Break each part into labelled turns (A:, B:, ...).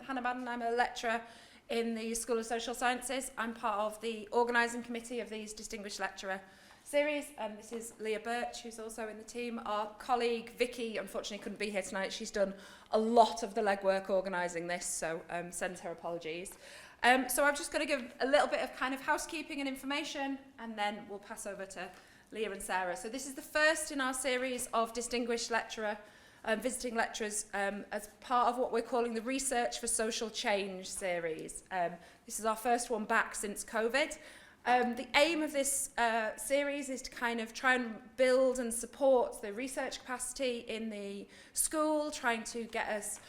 A: Hannah Madden. I'm a lecturer in the School of Social Sciences. I'm part of the organising committee of these Distinguished Lecturer series. This is Leah Birch, who's also in the team. Our colleague Vicky, unfortunately, couldn't be here tonight. She's done a lot of the legwork organising this, so sends her apologies. So I'm just going to give a little bit of kind of housekeeping and information, and then we'll pass over to Leah and Sara. So this is the first in our series of Distinguished Lecturer visiting lecturers as part of what we're calling the Research for Social Change series. This is our first one back since COVID. The aim of this series is to kind of try and build and support the research capacity in the school, trying to get us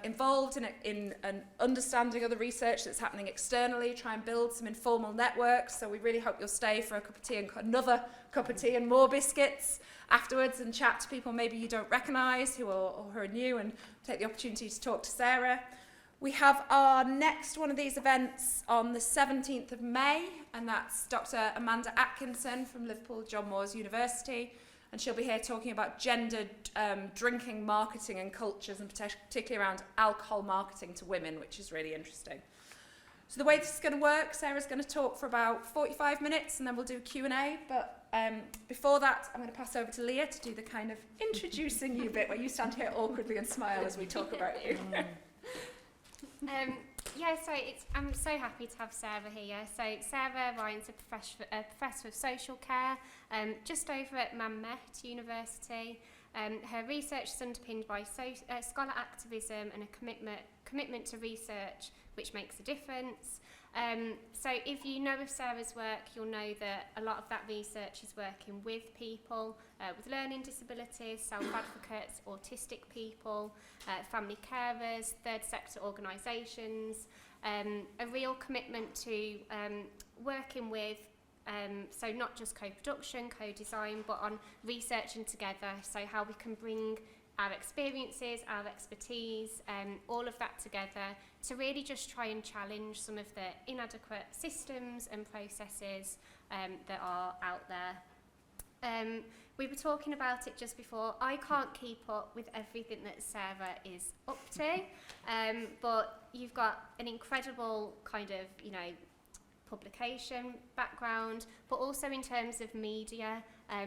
A: involved in an understanding of the research that's happening externally, try and build some informal networks. So we really hope you'll stay for a cup of tea and another cup of tea and more biscuits afterwards and chat to people maybe you don't recognise who are new, and take the opportunity to talk to Sara. We have our next one of these events on the 17th of May, and that's Dr. Amanda Atkinson from Liverpool John Moores University, and she'll be here talking about gendered drinking marketing and cultures, and particularly around alcohol marketing to women, which is really interesting. So the way this is going to work, Sarah's going to talk for about 45 minutes, and then we'll do Q&A, but before that, I'm going to pass over to Leah to do the kind of introducing you bit, where you stand here awkwardly and smile as we talk about you.
B: I'm so happy to have Sara here. So Sara Ryan's a professor of social care just over at Met University. Her research is underpinned by scholar activism and a commitment to research which makes a difference. So if you know of Sara's work, you'll know that a lot of that research is working with people with learning disabilities, self-advocates, autistic people, family carers, third sector organisations, a real commitment to working with, so not just co-production, co-design, but on researching together, so how we can bring our experiences, our expertise, all of that together to really just try and challenge some of the inadequate systems and processes that are out there. We were talking about it just before. I can't keep up with everything that Sara is up to, but you've got an incredible kind of, publication background, but also in terms of media,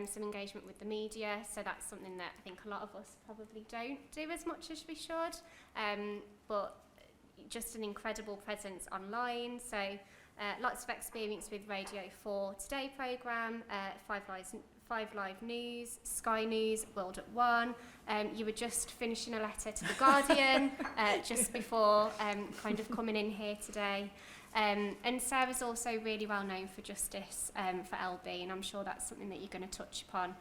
B: some engagement with the media. So that's something that I think a lot of us probably don't do as much as we should, but just an incredible presence online. So lots of experience with Radio 4 Today programme, Five Live News, Sky News, World at One. You were just finishing a letter to The Guardian just before kind of coming in here today. And Sara's also really well known for justice for LB, and I'm sure that's something that you're going to touch upon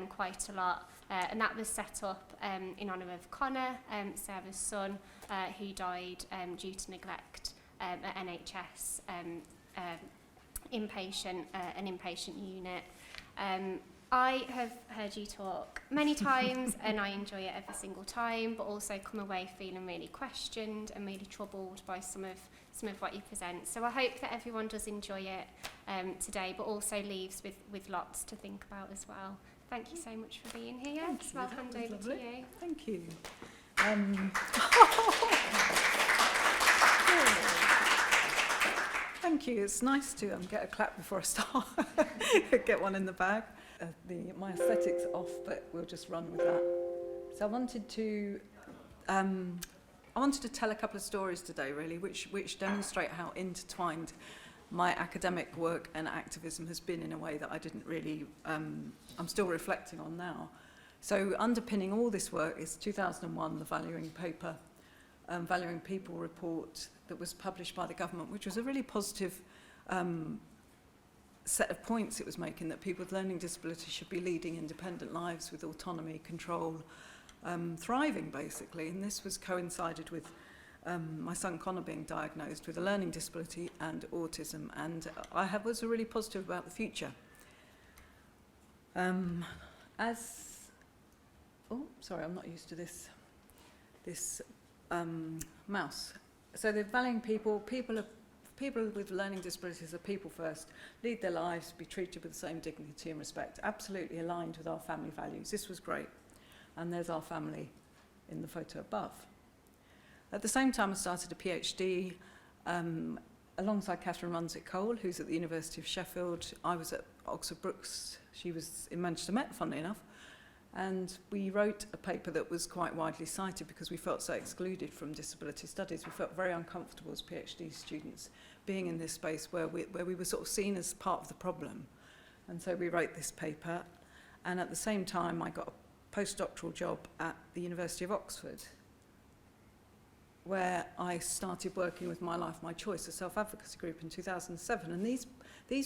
B: quite a lot. And that was set up in honour of Connor, Sara's son, who died due to neglect at NHS an inpatient unit. I have heard you talk many times and I enjoy it every single time, but also come away feeling really questioned and really troubled by some of what you present. So I hope that everyone does enjoy it today, but also leaves with lots to think about as well. Thank you so much for being here. So I'll hand over to you.
C: Thank you. Thank you. It's nice to get a clap before I start. Get one in the bag. My aesthetics off, but we'll just run with that. So I wanted to tell a couple of stories today, really, which demonstrate how intertwined my academic work and activism has been in a way that I didn't really, I'm still reflecting on now. So underpinning all this work is 2001, the Valuing Paper, Valuing People report that was published by the government, which was a really positive set of points it was making, that people with learning disabilities should be leading independent lives with autonomy, control, thriving basically. And this was coincided with my son Connor being diagnosed with a learning disability and autism, and was really positive about the future. I'm not used to this mouse. So the valuing people with learning disabilities are people first, lead their lives, be treated with the same dignity and respect, absolutely aligned with our family values. This was great. And there's our family in the photo above. At the same time, I started a PhD alongside Catherine Runsit-Cole, who's at the University of Sheffield. I was at Oxford Brookes. She was in Manchester Met, funnily enough. And we wrote a paper that was quite widely cited because we felt so excluded from disability studies. We felt very uncomfortable as PhD students being in this space where we were sort of seen as part of the problem. And so we wrote this paper. And at the same time, I got a postdoctoral job at the University of Oxford, where I started working with My Life, My Choice, a self-advocacy group in 2007. And these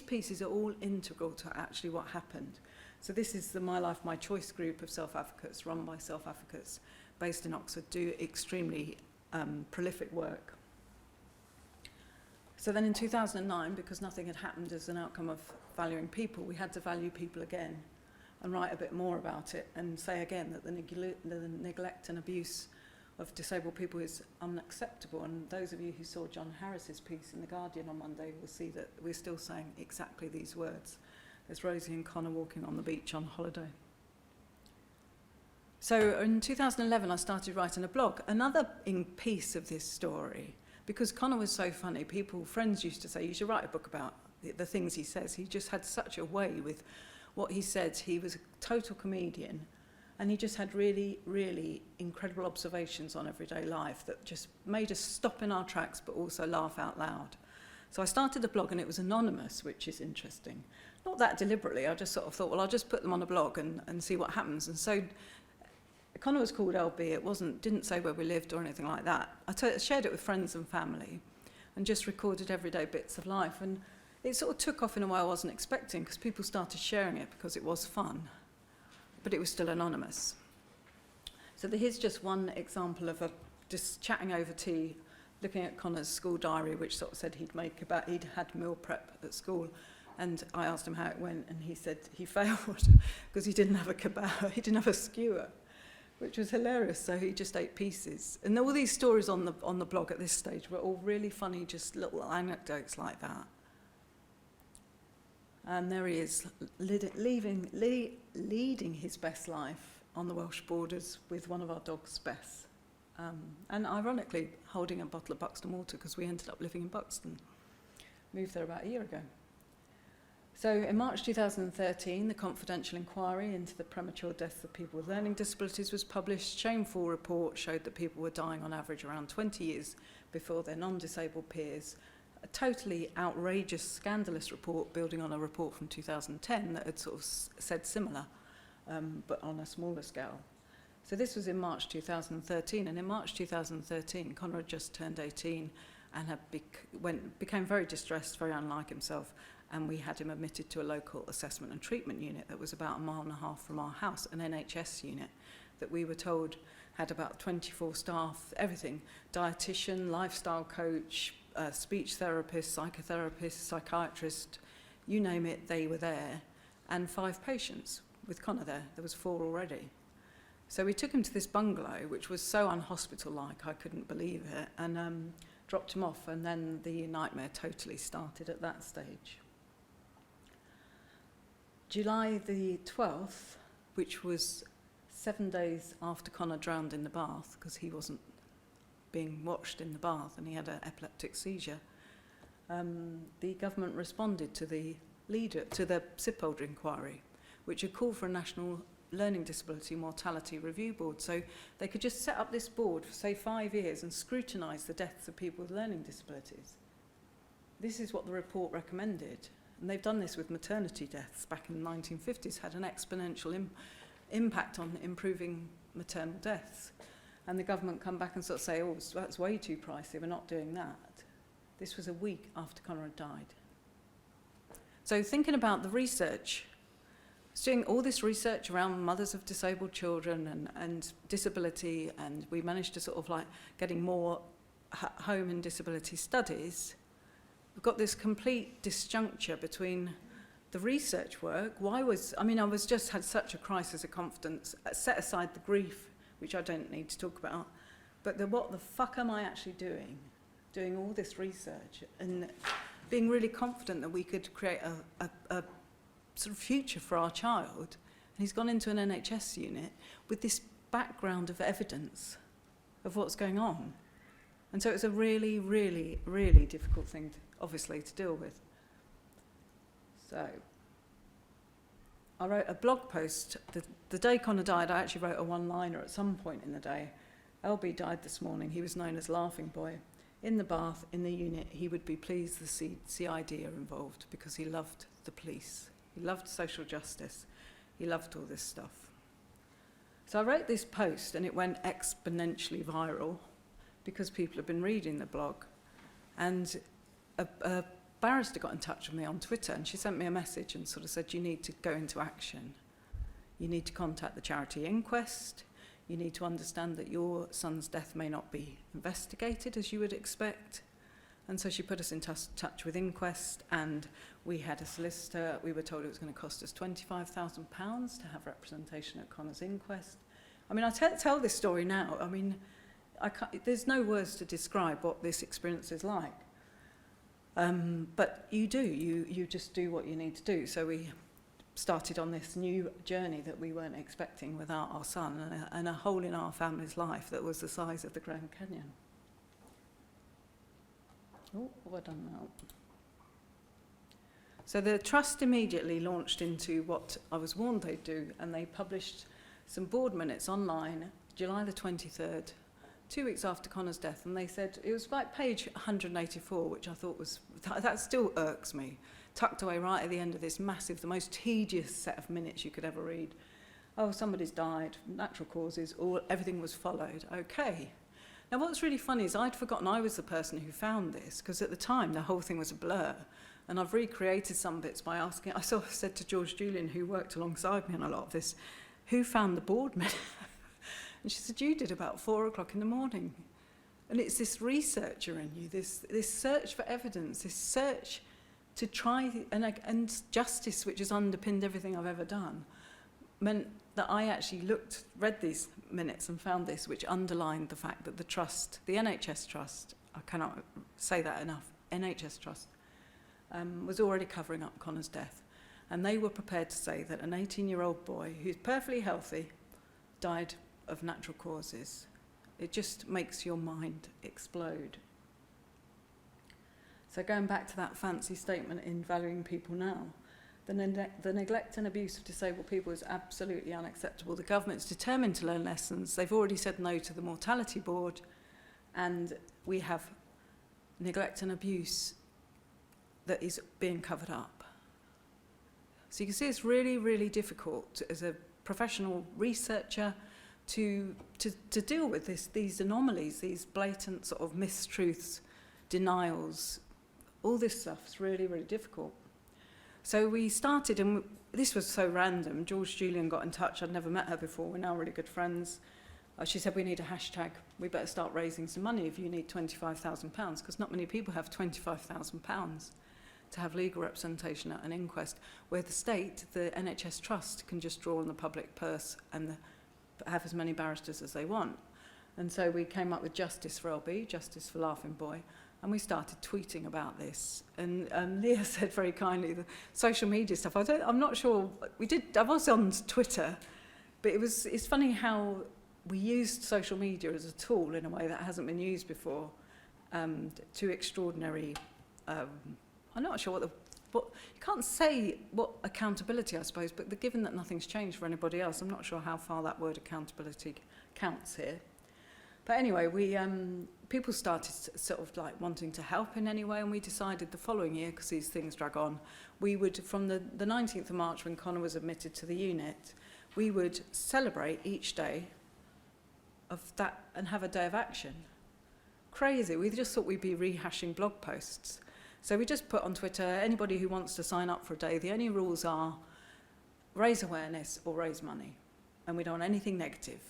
C: pieces are all integral to actually what happened. So this is the My Life, My Choice group of self-advocates, run by self-advocates based in Oxford, do extremely prolific work. So then in 2009, because nothing had happened as an outcome of valuing people, we had to value people again and write a bit more about it and say again that the neglect and abuse of disabled people is unacceptable. And those of you who saw John Harris's piece in The Guardian on Monday will see that we're still saying exactly these words. There's Rosie and Connor walking on the beach on holiday. So in 2011, I started writing a blog, another piece of this story, because Connor was so funny. Friends used to say, you should write a book about the things he says. He just had such a way with what he said. He was a total comedian, and he just had really, really incredible observations on everyday life that just made us stop in our tracks, but also laugh out loud. So I started a blog, and it was anonymous, which is interesting. Not that deliberately, I just sort of thought, well, I'll just put them on a blog and see what happens. And so Connor was called LB. It didn't say where we lived or anything like that. I shared it with friends and family and just recorded everyday bits of life. And it sort of took off in a way I wasn't expecting, because people started sharing it because it was fun. But it was still anonymous. So here's just one example of just chatting over tea, looking at Connor's school diary, which sort of said he'd had meal prep at school. And I asked him how it went, and he said he failed because he didn't have a kebab, he didn't have a skewer, which was hilarious. So he just ate pieces. And all these stories on the blog at this stage were all really funny, just little anecdotes like that. And there he is, leading his best life on the Welsh borders with one of our dogs, Bess. And ironically, holding a bottle of Buxton water, because we ended up living in Buxton. Moved there about a year ago. So in March 2013, the confidential inquiry into the premature deaths of people with learning disabilities was published. Shameful report showed that people were dying on average around 20 years before their non-disabled peers. A totally outrageous, scandalous report building on a report from 2010 that had sort of said similar, but on a smaller scale. So this was in March 2013, and in March 2013, Connor had just turned 18 and became very distressed, very unlike himself, and we had him admitted to a local assessment and treatment unit that was about 1.5 miles from our house, an NHS unit that we were told had about 24 staff, everything, dietitian, lifestyle coach, speech therapist, psychotherapist, psychiatrist, you name it, they were there, and 5 patients with Connor there. There was 4 already. So we took him to this bungalow, which was so unhospital-like, I couldn't believe it, and dropped him off, and then the nightmare totally started at that stage. July the 12th, which was 7 days after Connor drowned in the bath, because he wasn't being watched in the bath and he had an epileptic seizure, the government responded to the SIP holder inquiry, which had called for a national learning disability mortality review board. So they could just set up this board for, say, 5 years and scrutinise the deaths of people with learning disabilities. This is what the report recommended. And they've done this with maternity deaths back in the 1950s, had an exponential impact on improving maternal deaths. And the government come back and sort of say, oh, that's way too pricey, we're not doing that. This was a week after Connor had died. So thinking about the research, doing all this research around mothers of disabled children and disability, and we managed to sort of like getting more home and disability studies, we've got this complete disjuncture between the research work. I had such a crisis of confidence, set aside the grief, which I don't need to talk about, but what the fuck am I actually doing all this research and being really confident that we could create a sort of future for our child. And he's gone into an NHS unit with this background of evidence of what's going on. And so it was a really, really, really difficult thing, obviously, to deal with. So I wrote a blog post. The day Connor died, I actually wrote a one-liner at some point in the day. LB died this morning. He was known as Laughing Boy. In the bath, in the unit, he would be pleased the CID are involved because he loved the police. He loved social justice. He loved all this stuff. So I wrote this post and it went exponentially viral because people have been reading the blog. And a barrister got in touch with me on Twitter and she sent me a message and sort of said, you need to go into action. You need to contact the charity inquest. You need to understand that your son's death may not be investigated as you would expect. And so she put us in touch with Inquest, and we had a solicitor. We were told it was going to cost us £25,000 to have representation at Connor's inquest. I mean, I tell this story now. I mean, there's no words to describe what this experience is like. But you do. You just do what you need to do. So we started on this new journey that we weren't expecting without our son, and a hole in our family's life that was the size of the Grand Canyon. Oh, what have I done now? So the trust immediately launched into what I was warned they'd do, and they published some board minutes online, July the 23rd, 2 weeks after Connor's death, and they said, it was like page 184, which I thought was, that still irks me, tucked away right at the end of this massive, the most tedious set of minutes you could ever read. Oh, somebody's died, natural causes, everything was followed. Okay. Now what's really funny is I'd forgotten I was the person who found this, because at the time the whole thing was a blur. And I've recreated some bits by asking, I sort of said to George Julian, who worked alongside me on a lot of this, who found the board minute? And she said, you did about 4 o'clock in the morning. And it's this researcher in you, this search for evidence, this search to try, and justice, which has underpinned everything I've ever done, meant that I actually read these minutes and found this, which underlined the fact that the trust, the NHS Trust, I cannot say that enough, NHS Trust, was already covering up Connor's death. And they were prepared to say that an 18-year-old boy who's perfectly healthy died of natural causes. It just makes your mind explode. So going back to that fancy statement in Valuing People Now, the neglect and abuse of disabled people is absolutely unacceptable. The government's determined to learn lessons. They've already said no to the mortality board, and we have neglect and abuse that is being covered up. So you can see it's really, really difficult as a professional researcher to deal with these anomalies, these blatant sort of mistruths, denials. All this stuff's really, really difficult. So we started, and this was so random. George Julian got in touch. I'd never met her before. We're now really good friends. She said, we need a hashtag. We better start raising some money if you need £25,000, because not many people have £25,000 to have legal representation at an inquest, where the state, the NHS Trust, can just draw on the public purse and have as many barristers as they want. And so we came up with Justice for LB, Justice for Laughing Boy, and we started tweeting about this. And Leah said very kindly, the social media stuff, I'm not sure, I was on Twitter, but it's funny how we used social media as a tool in a way that hasn't been used before, to extraordinary, I'm not sure what you can't say what accountability, I suppose, but given that nothing's changed for anybody else, I'm not sure how far that word accountability counts here. But anyway, people started sort of like wanting to help in any way, and we decided the following year, because these things drag on, we would, from the 19th of March when Connor was admitted to the unit, we would celebrate each day of that and have a day of action. Crazy. We just thought we'd be rehashing blog posts. So we just put on Twitter, anybody who wants to sign up for a day, the only rules are raise awareness or raise money, and we don't want anything negative.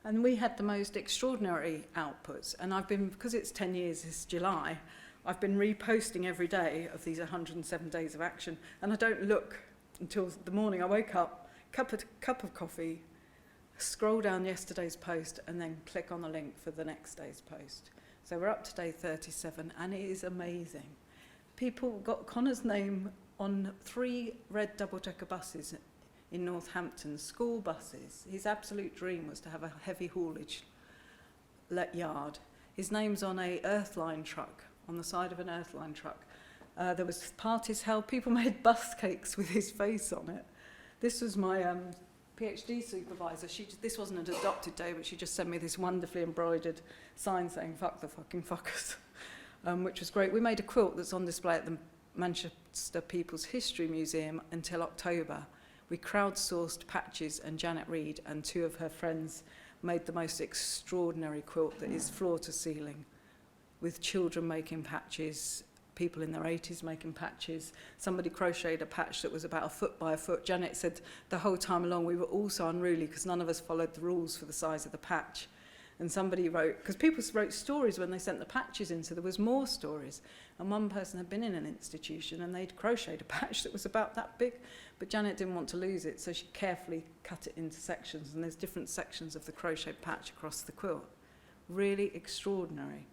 C: And we had the most extraordinary outputs, and I've been, because it's 10 years this July, I've been reposting every day of these 107 days of action, and I don't look until the morning I wake up, cup of coffee, scroll down yesterday's post, and then click on the link for the next day's post. So we're up to day 37, and it is amazing. People got Connor's name on 3 red double-decker buses in Northampton, school buses. His absolute dream was to have a heavy haulage yard. His name's on a Earthline truck, on the side of an Earthline truck. There was parties held. People made bus cakes with his face on it. This was my PhD supervisor. This wasn't an adopted day, but she just sent me this wonderfully embroidered sign saying, "Fuck the fucking fuckers," which was great. We made a quilt that's on display at the Manchester People's History Museum until October. We crowdsourced patches, and Janet Reed and two of her friends made the most extraordinary quilt that is floor to ceiling, with children making patches, people in their 80s making patches. Somebody crocheted a patch that was about a foot by a foot. Janet said the whole time along we were all so unruly because none of us followed the rules for the size of the patch. And somebody wrote, because people wrote stories when they sent the patches in, so there was more stories. And one person had been in an institution and they'd crocheted a patch that was about that big, but Janet didn't want to lose it, so she carefully cut it into sections, and there's different sections of the crocheted patch across the quilt. Really extraordinary.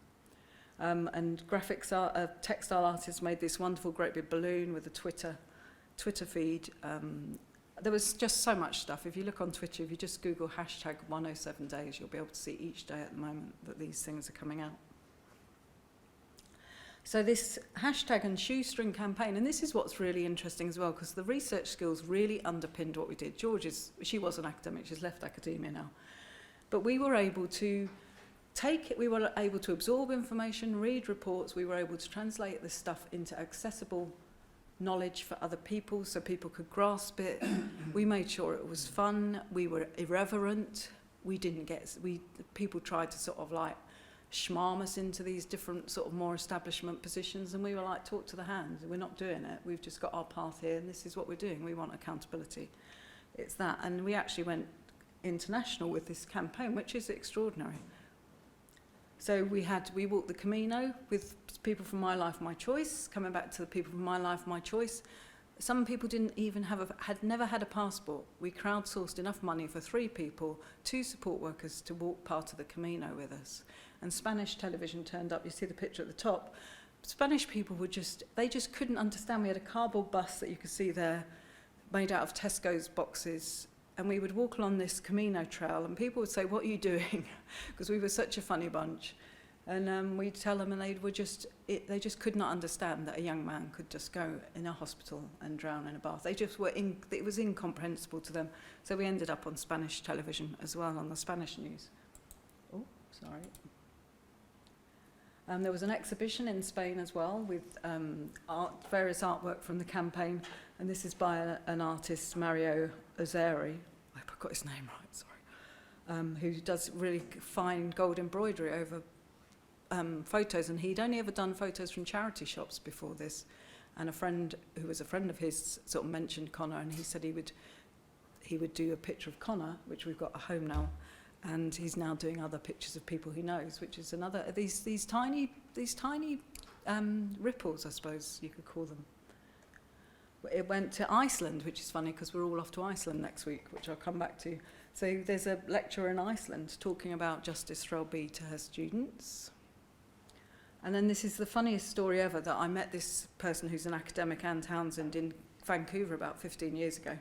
C: And textile artists made this wonderful great big balloon with a Twitter feed. There was just so much stuff. If you look on Twitter, if you just Google hashtag 107 days, you'll be able to see each day at the moment that these things are coming out. So this hashtag and shoestring campaign, and this is what's really interesting as well, because the research skills really underpinned what we did. She was an academic, she's left academia now. But we were able to we were able to absorb information, read reports, we were able to translate this stuff into accessible knowledge for other people so people could grasp it. We made sure it was fun, we were irreverent, people tried to sort of like schmarm us into these different sort of more establishment positions, and we were like, talk to the hand, we're not doing it, we've just got our path here and this is what we're doing, we want accountability. It's that, and we actually went international with this campaign, which is extraordinary. So we walked the Camino with people from My Life, My Choice, coming back to the people from My Life, My Choice. Some people didn't even had never had a passport. We crowdsourced enough money for 3 people, 2 support workers to walk part of the Camino with us. And Spanish television turned up. You see the picture at the top. Spanish people they just couldn't understand. We had a cardboard bus that you could see there, made out of Tesco's boxes. And we would walk along this Camino trail, and people would say, "What are you doing?" Because we were such a funny bunch. And we'd tell them, and they just could not understand that a young man could just go in a hospital and drown in a bath. It was incomprehensible to them. So we ended up on Spanish television as well, on the Spanish news. Oh, sorry. There was an exhibition in Spain as well with various artwork from the campaign, and this is by an artist, Mario Ozeri. I hope I got his name right, sorry. Who does really fine gold embroidery over photos, and he'd only ever done photos from charity shops before this. And a friend who was a friend of his sort of mentioned Connor, and he said he would do a picture of Connor, which we've got at home now. And he's now doing other pictures of people he knows, which is another these tiny ripples, I suppose you could call them. It went to Iceland, which is funny because we're all off to Iceland next week, which I'll come back to. So there's a lecturer in Iceland talking about Justice Threlby to her students. And then this is the funniest story ever, that I met this person who's an academic, Anne Townsend, in Vancouver about 15 years ago.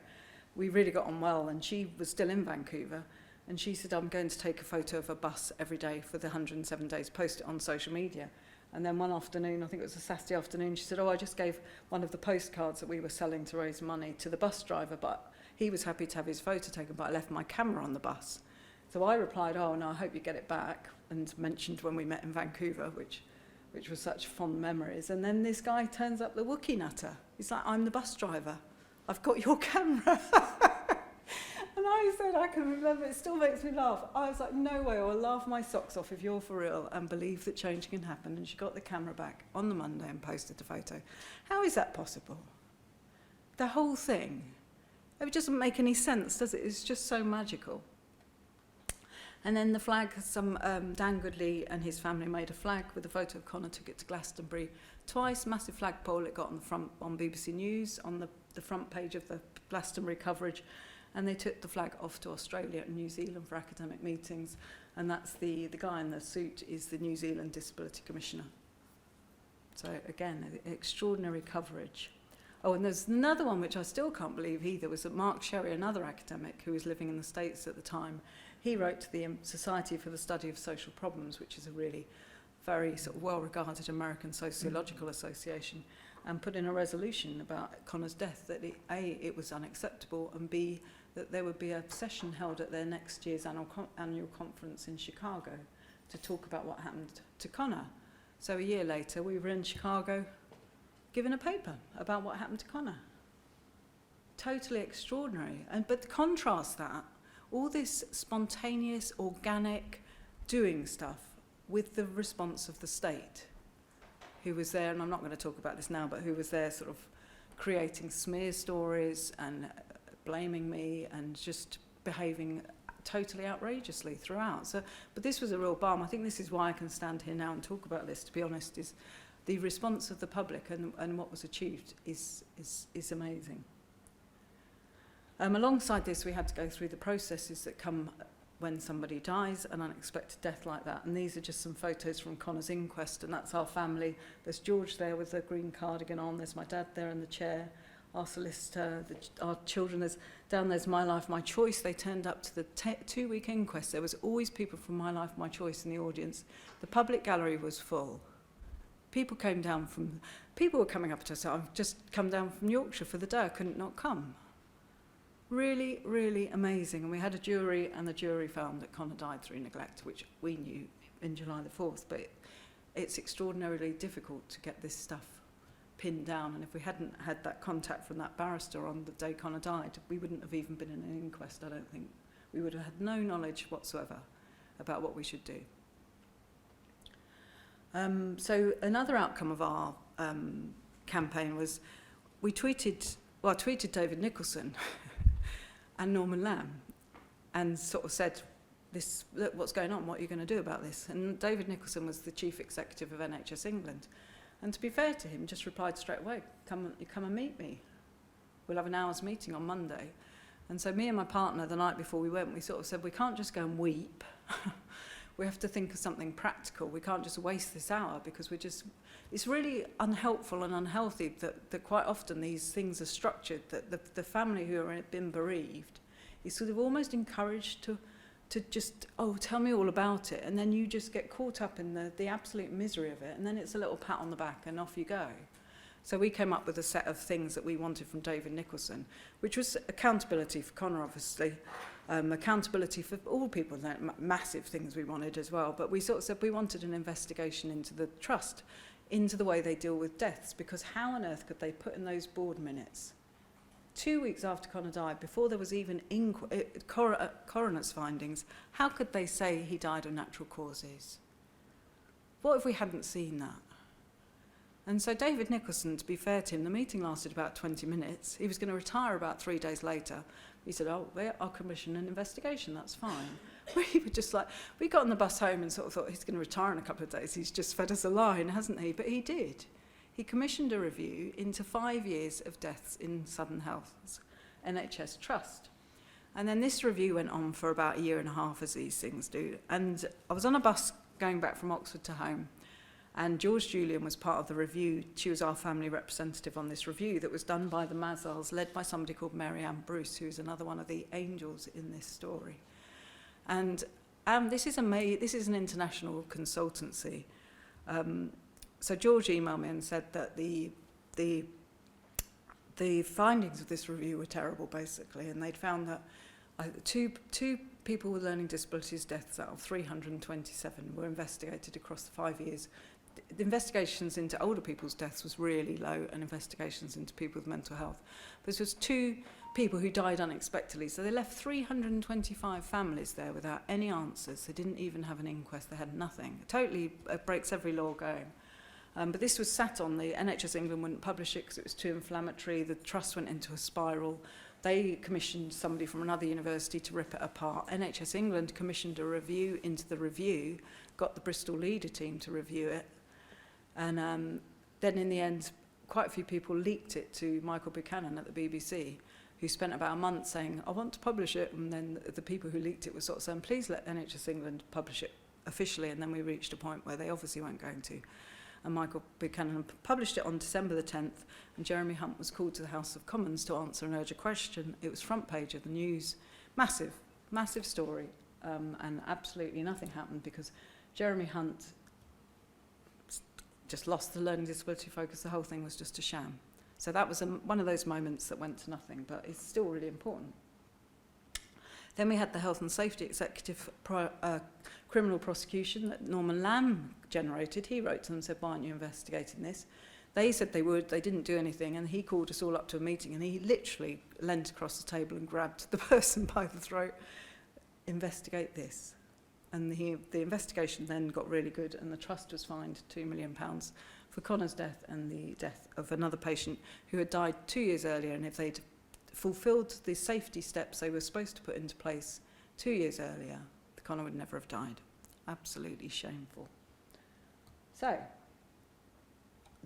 C: We really got on well, and she was still in Vancouver. And she said, "I'm going to take a photo of a bus every day for the 107 days, post it on social media." And then one afternoon, I think it was a Saturday afternoon, she said, "Oh, I just gave one of the postcards that we were selling to raise money to the bus driver, but he was happy to have his photo taken, but I left my camera on the bus." So I replied, "Oh, no, I hope you get it back," and mentioned when we met in Vancouver, which was such fond memories. And then this guy turns up, the Wookiee nutter. He's like, "I'm the bus driver. I've got your camera." And I said, I can remember, it still makes me laugh. I was like, "No way, I'll laugh my socks off if you're for real and believe that change can happen." And she got the camera back on the Monday and posted the photo. How is that possible? The whole thing. It doesn't make any sense, does it? It's just so magical. And then the flag, Dan Goodley and his family made a flag with a photo of Connor, took it to Glastonbury twice, massive flagpole. It got on the front on BBC News, on the front page of the Glastonbury coverage. And they took the flag off to Australia and New Zealand for academic meetings. And that's the guy in the suit is the New Zealand Disability Commissioner. So again, extraordinary coverage. Oh, and there's another one which I still can't believe either, was that Mark Sherry, another academic who was living in the States at the time, he wrote to the Society for the Study of Social Problems, which is a really very sort of well-regarded American sociological association, and put in a resolution about Connor's death that it was unacceptable, and B, that there would be a session held at their next year's annual conference in Chicago to talk about what happened to Connor. So a year later, we were in Chicago giving a paper about what happened to Connor. Totally extraordinary. But contrast that, all this spontaneous, organic doing stuff with the response of the state, who was there, and I'm not going to talk about this now, but who was there sort of creating smear stories and blaming me and just behaving totally outrageously throughout. So, but this was a real balm. I think this is why I can stand here now and talk about this, to be honest, is the response of the public and what was achieved is amazing. Alongside this, we had to go through the processes that come when somebody dies, an unexpected death like that. And these are just some photos from Connor's inquest, and that's our family. There's George there with the green cardigan on. There's my dad there in the chair, our solicitor, our children. Down there's My Life, My Choice. They turned up to the 2-week inquest. There was always people from My Life, My Choice in the audience. The public gallery was full. People were coming up to us. I've just come down from Yorkshire for the day. I couldn't not come. Really, really amazing. And we had a jury, and the jury found that Connor died through neglect, which we knew in July the 4th. But it's extraordinarily difficult to get this stuff pinned down. And if we hadn't had that contact from that barrister on the day Connor died, we wouldn't have even been in an inquest, I don't think. We would have had no knowledge whatsoever about what we should do. So another outcome of our campaign was I tweeted David Nicholson and Norman Lamb and sort of said, look, what's going on? What are you going to do about this? And David Nicholson was the chief executive of NHS England. And to be fair to him, just replied straight away, come and meet me. We'll have an hour's meeting on Monday. And so me and my partner, the night before we went, we sort of said, we can't just go and weep. We have to think of something practical. We can't just waste this hour, because it's really unhelpful and unhealthy that quite often these things are structured, that the family who have been bereaved is sort of almost encouraged to just, tell me all about it, and then you just get caught up in the absolute misery of it, and then it's a little pat on the back and off you go. So we came up with a set of things that we wanted from David Nicholson, which was accountability for Connor, obviously, accountability for all people, massive things we wanted as well, but we sort of said we wanted an investigation into the trust, into the way they deal with deaths, because how on earth could they put in those board minutes 2 weeks after Connor died, before there was even coroner's findings, how could they say he died of natural causes? What if we hadn't seen that? And so David Nicholson, to be fair to him, the meeting lasted about 20 minutes. He was going to retire about 3 days later. He said, I'll commission an investigation, that's fine. We were just like, we got on the bus home and sort of thought, he's going to retire in a couple of days. He's just fed us a line, hasn't he? But he did. He commissioned a review into 5 years of deaths in Southern Health's NHS Trust. And then this review went on for about 1.5 years, as these things do. And I was on a bus going back from Oxford to home, and George Julian was part of the review. She was our family representative on this review that was done by the Mazars, led by somebody called Mary Ann Bruce, who's another one of the angels in this story. And this is an international consultancy. So George emailed me and said that the findings of this review were terrible, basically, and they'd found that two people with learning disabilities deaths out of 327 were investigated across the 5 years. The investigations into older people's deaths was really low, and investigations into people with mental health. But this was 2 people who died unexpectedly, so they left 325 families there without any answers. They didn't even have an inquest, they had nothing. It totally breaks every law going. But this was sat on. The NHS England wouldn't publish it because it was too inflammatory. The trust went into a spiral. They commissioned somebody from another university to rip it apart. NHS England commissioned a review into the review, got the Bristol leader team to review it. And then in the end, quite a few people leaked it to Michael Buchanan at the BBC, who spent about a month saying, I want to publish it. And then the people who leaked it were sort of saying, please let NHS England publish it officially. And then we reached a point where they obviously weren't going to. And Michael Buchanan published it on December the 10th, and Jeremy Hunt was called to the House of Commons to answer an urgent question. It was front page of the news. Massive, massive story, and absolutely nothing happened because Jeremy Hunt just lost the learning disability focus. The whole thing was just a sham. So that was one of those moments that went to nothing, but it's still really important. Then we had the Health and Safety Executive criminal prosecution that Norman Lamb generated. He wrote to them and said, why aren't you investigating this? They said they would, they didn't do anything, and he called us all up to a meeting, and he literally leant across the table and grabbed the person by the throat. Investigate this. And the investigation then got really good, and the trust was fined £2 million for Connor's death and the death of another patient who had died 2 years earlier, and if they'd fulfilled the safety steps they were supposed to put into place 2 years earlier, Connor would never have died. Absolutely shameful. So,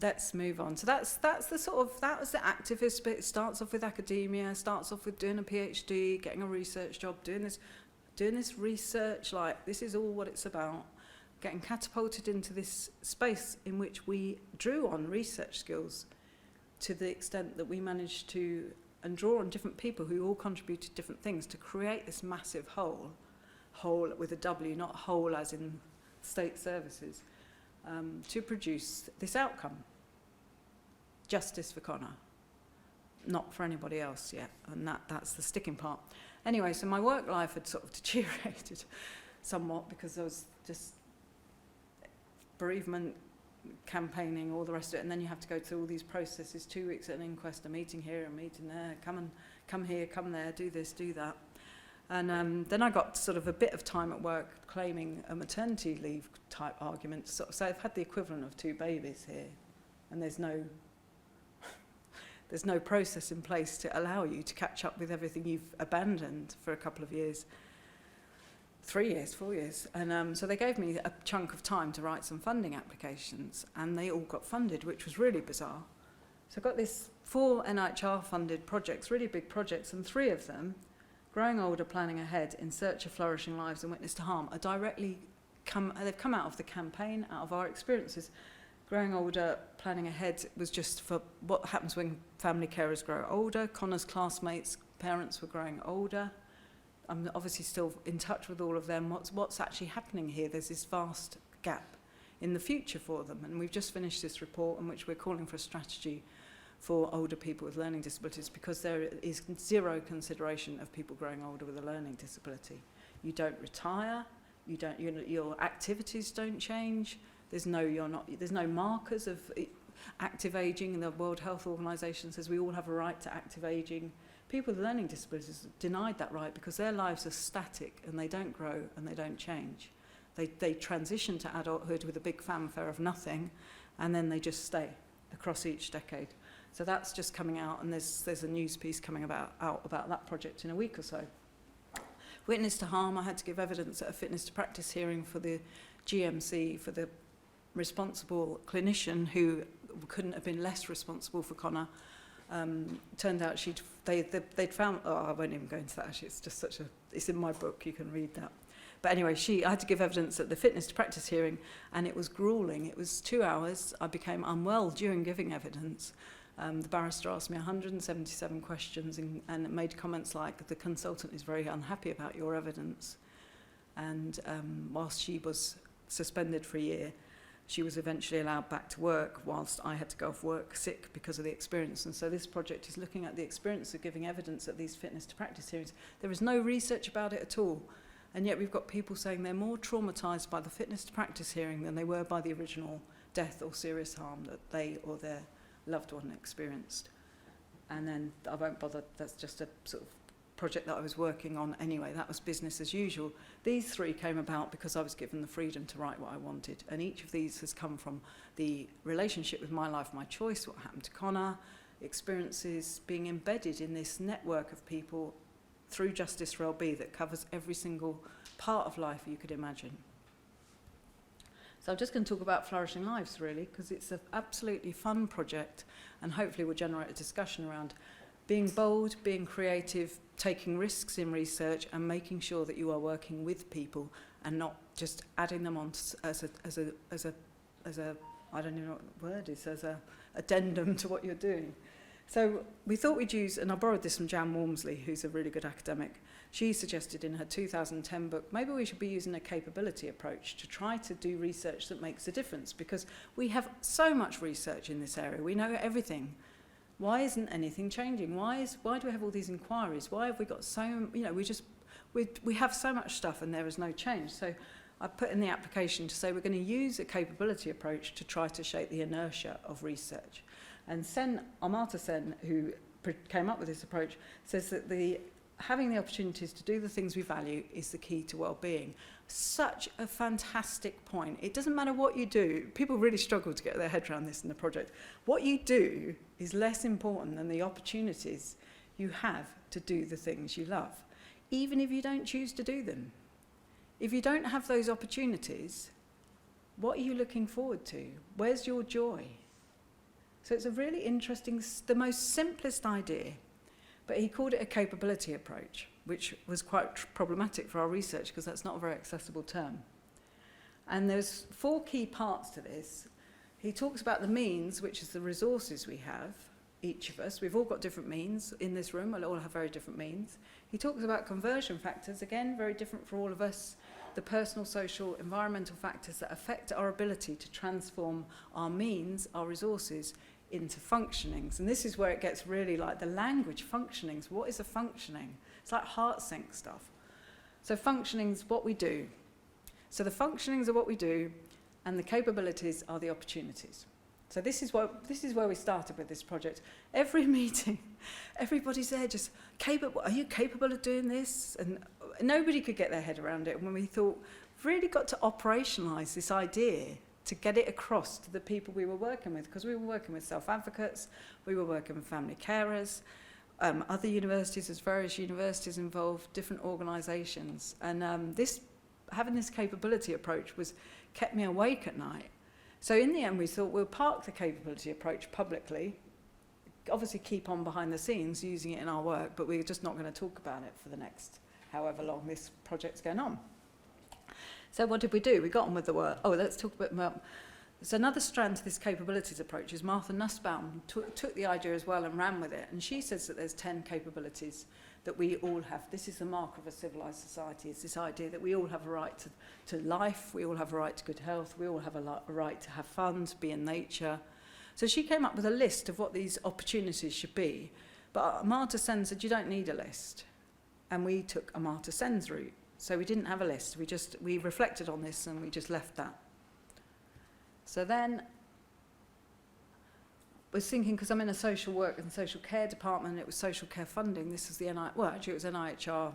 C: let's move on. So that's the sort of, that was the activist bit. It starts off with academia, starts off with doing a PhD, getting a research job, doing this research, like this is all what it's about. Getting catapulted into this space in which we drew on research skills to the extent that we managed to, and draw on different people who all contributed different things to create this massive whole with a W, not whole as in state services, to produce this outcome. Justice for Connor, not for anybody else yet, and that's the sticking part. Anyway, so my work life had sort of deteriorated somewhat because there was just bereavement, campaigning, all the rest of it, and then you have to go through all these processes, 2 weeks at an inquest, a meeting here, a meeting there, come here, come there, do this, do that. And then I got sort of a bit of time at work claiming a maternity leave type argument. So I've had the equivalent of 2 babies here, and there's no process in place to allow you to catch up with everything you've abandoned for a couple of years. 3 years, 4 years. And so they gave me a chunk of time to write some funding applications, and they all got funded, which was really bizarre. So I got this 4 NHR funded projects, really big projects, and 3 of them, Growing Older, Planning Ahead, In Search of Flourishing Lives and Witness to Harm, are they've come out of the campaign, out of our experiences. Growing Older, Planning Ahead was just for what happens when family carers grow older. Connor's classmates' parents were growing older. I'm obviously still in touch with all of them. What's actually happening here? There's this vast gap in the future for them, and we've just finished this report in which we're calling for a strategy for older people with learning disabilities, because there is zero consideration of people growing older with a learning disability. You don't retire, your activities don't change. There's no markers of active ageing, and the World Health Organization says we all have a right to active ageing. People with learning disabilities are denied that right because their lives are static and they don't grow and they don't change. They transition to adulthood with a big fanfare of nothing, and then they just stay across each decade. So that's just coming out, and there's a news piece coming out about that project in a week or so. Witness to harm, I had to give evidence at a fitness to practice hearing for the GMC, for the responsible clinician who couldn't have been less responsible for Connor. Turned out they'd found, I won't even go into that actually, it's just it's in my book, you can read that. But anyway, I had to give evidence at the fitness to practice hearing, and it was gruelling. It was 2 hours. I became unwell during giving evidence. The barrister asked me 177 questions and made comments like, the consultant is very unhappy about your evidence. And whilst she was suspended for a year, she was eventually allowed back to work, whilst I had to go off work sick because of the experience. And so this project is looking at the experience of giving evidence at these fitness to practice hearings. There is no research about it at all. And yet we've got people saying they're more traumatised by the fitness to practice hearing than they were by the original death or serious harm that they or their loved one experienced. And then I won't bother, that's just a sort of project that I was working on anyway. That was business as usual. These 3 came about because I was given the freedom to write what I wanted, and each of these has come from the relationship with My Life, My Choice, what happened to Connor, experiences being embedded in this network of people through Justice for LB that covers every single part of life you could imagine. So I'm just going to talk about Flourishing Lives really, because it's an absolutely fun project, and hopefully will generate a discussion around being bold, being creative, taking risks in research, and making sure that you are working with people and not just adding them on as a I don't even know what the word is, as a addendum to what you're doing. So we thought we'd use, and I borrowed this from Jan Walmsley, who's a really good academic, she suggested in her 2010 book, maybe we should be using a capability approach to try to do research that makes a difference, because we have so much research in this area. We know everything. Why isn't anything changing? Why do we have all these inquiries? Why have we got so, we have so much stuff and there is no change? So I put in the application to say we're going to use a capability approach to try to shape the inertia of research. And Amartya Sen, who came up with this approach, says that having the opportunities to do the things we value is the key to well-being. Such a fantastic point. It doesn't matter what you do. People really struggle to get their head around this in the project. What you do is less important than the opportunities you have to do the things you love, even if you don't choose to do them. If you don't have those opportunities, what are you looking forward to? Where's your joy? So it's a really interesting, the most simplest idea, but he called it a capability approach, which was quite problematic for our research because that's not a very accessible term. And there's 4 key parts to this. He talks about the means, which is the resources we have, each of us. We've all got different means in this room. We'll all have very different means. He talks about conversion factors, again, very different for all of us. The personal, social, environmental factors that affect our ability to transform our means, our resources, into functionings. And this is where it gets really like the language, functionings. What is a functioning? It's like heart sync stuff. So functionings, what we do. So the functionings are what we do, and the capabilities are the opportunities. So this is where we started with this project. Every meeting, everybody's there just, are you capable of doing this? And nobody could get their head around it. And when we thought, we've really got to operationalise this idea to get it across to the people we were working with, because we were working with self-advocates, we were working with family carers, other universities, there's various universities involved, different organisations. And having this capability approach kept me awake at night. So in the end, we thought we'll park the capability approach publicly, obviously keep on behind the scenes using it in our work, but we're just not going to talk about it for the next however long this project's going on. So what did we do? We got on with the work. Oh, let's talk a bit about... So another strand to this capabilities approach is Martha Nussbaum took the idea as well and ran with it. And she says that there's 10 capabilities that we all have. This is the mark of a civilised society. It's this idea that we all have a right to life, we all have a right to good health, we all have a right to have fun, to be in nature. So she came up with a list of what these opportunities should be. But Amartya Sen said, you don't need a list. And we took Amartya Sen's route. So we didn't have a list. We reflected on this and we just left that. So then I was thinking, because I'm in a social work and social care department, it was social care funding. This was the it was NIHR.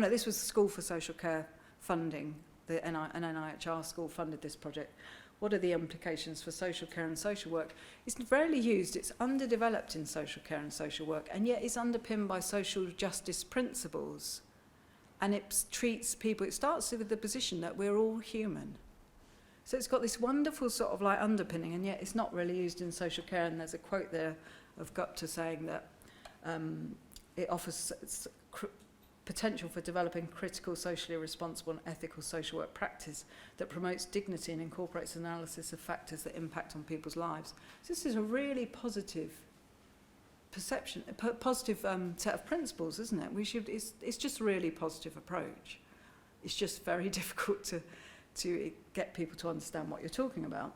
C: This was the School for Social Care funding. An NIHR school funded this project. What are the implications for social care and social work? It's rarely used. It's underdeveloped in social care and social work, and yet it's underpinned by social justice principles. And it treats people, it starts with the position that we're all human. So it's got this wonderful sort of like underpinning, and yet it's not really used in social care. And there's a quote there of Gupta saying that it offers potential for developing critical, socially responsible and ethical social work practice that promotes dignity and incorporates analysis of factors that impact on people's lives. So this is a really positive perception, a positive set of principles, isn't it? It's just a really positive approach. It's just very difficult to get people to understand what you're talking about.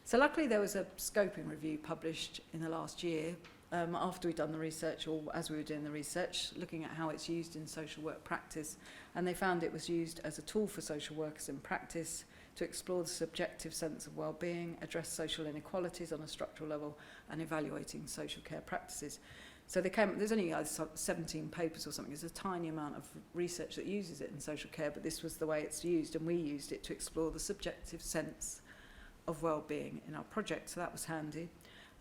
C: So luckily there was a scoping review published in the last year after we'd done the research, or as we were doing the research, looking at how it's used in social work practice, and they found it was used as a tool for social workers in practice to explore the subjective sense of well-being, address social inequalities on a structural level, and evaluating social care practices. So there's only 17 papers or something. There's a tiny amount of research that uses it in social care, but this was the way it's used, and we used it to explore the subjective sense of well-being in our project, so that was handy.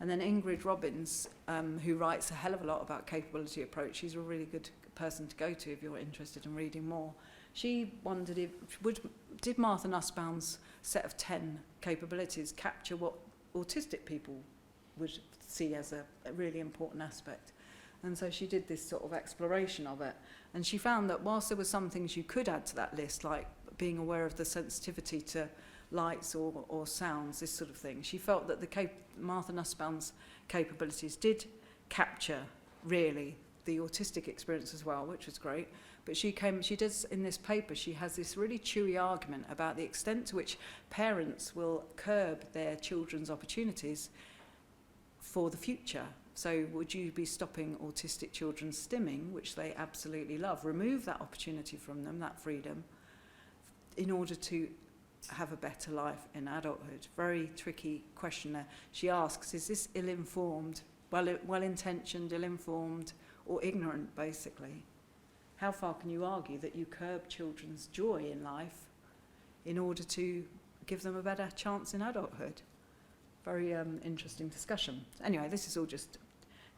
C: And then Ingrid Robbins, who writes a hell of a lot about capability approach, she's a really good person to go to if you're interested in reading more. She wondered did Martha Nussbaum's set of 10 capabilities capture what autistic people would see as a really important aspect? And so she did this sort of exploration of it. And she found that whilst there were some things you could add to that list, like being aware of the sensitivity to lights or sounds, this sort of thing, she felt that Martha Nussbaum's capabilities did capture really the autistic experience as well, which was great. But she does, in this paper, she has this really chewy argument about the extent to which parents will curb their children's opportunities for the future. So would you be stopping autistic children's stimming, which they absolutely love, remove that opportunity from them, that freedom, in order to have a better life in adulthood? Very tricky question there. She asks, is this ill-informed, well-intentioned, ill-informed, or ignorant, basically? How far can you argue that you curb children's joy in life in order to give them a better chance in adulthood? Very interesting discussion. Anyway, this is all just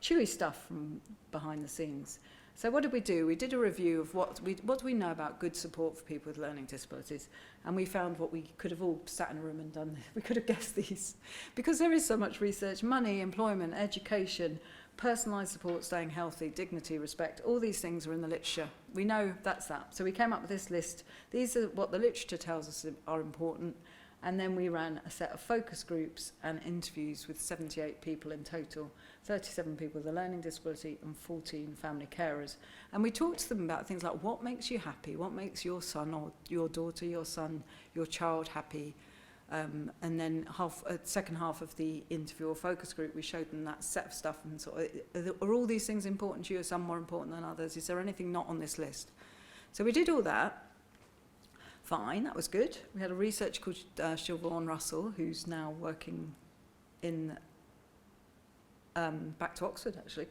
C: chewy stuff from behind the scenes. So what did we do? We did a review of what do we know about good support for people with learning disabilities, and we found what we could have all sat in a room and done. We could have guessed these, because there is so much research: money, employment, education, personalised support, staying healthy, dignity, respect. All these things are in the literature. We know that's that. So we came up with this list. These are what the literature tells us are important. And then we ran a set of focus groups and interviews with 78 people in total, 37 people with a learning disability and 14 family carers. And we talked to them about things like what makes you happy, what makes your son or your daughter, your son, your child happy. And then second half of the interview or focus group, we showed them that set of stuff and sort of, are all these things important to you? Are some more important than others? Is there anything not on this list? So we did all that. Fine, that was good. We had a researcher called Siobhan Russell, who's now working in back to Oxford, actually.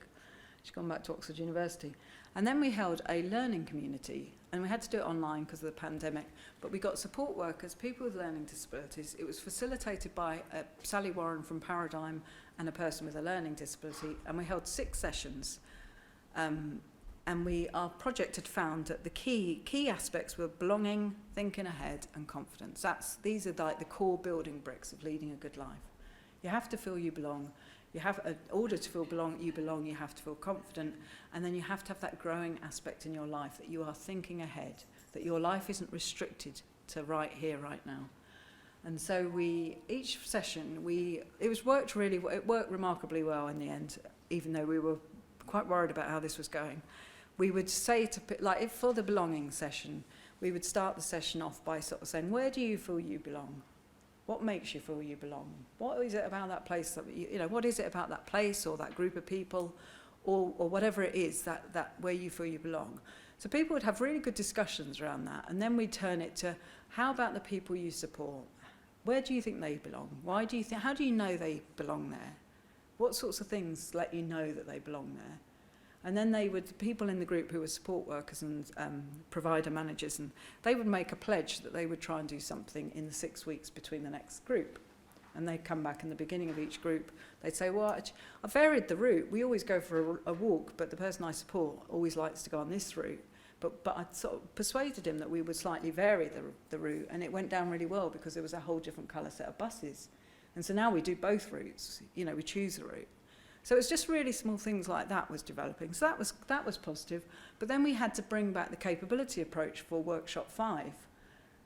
C: She's gone back to Oxford University. And then we held a learning community, and we had to do it online because of the pandemic, but we got support workers, people with learning disabilities. It was facilitated by Sally Warren from Paradigm and a person with a learning disability, and we held 6 sessions. And our project had found that the key aspects were belonging, thinking ahead, and confidence. These are like the core building bricks of leading a good life. You have to feel you belong. In order to feel you belong, you have to feel confident, and then you have to have that growing aspect in your life, that you are thinking ahead, that your life isn't restricted to right here, right now. And so each session, it worked remarkably well in the end, even though we were quite worried about how this was going. We would say if for the belonging session, we would start the session off by sort of saying, where do you feel you belong? What makes you feel you belong? What is it about that place what is it about that place or that group of people or whatever it is that where you feel you belong? So people would have really good discussions around that, and then we'd turn it to, how about the people you support? Where do you think they belong? How do you know they belong there? What sorts of things let you know that they belong there? And then people in the group who were support workers and provider managers, and they would make a pledge that they would try and do something in the 6 weeks between the next group. And they'd come back in the beginning of each group. They'd say, well, I varied the route. We always go for a walk, but the person I support always likes to go on this route. But I sort of persuaded him that we would slightly vary the route, and it went down really well because there was a whole different colour set of buses. And so now we do both routes. We choose a route. So it's just really small things like that was developing. So that was positive. But then we had to bring back the capability approach for workshop 5.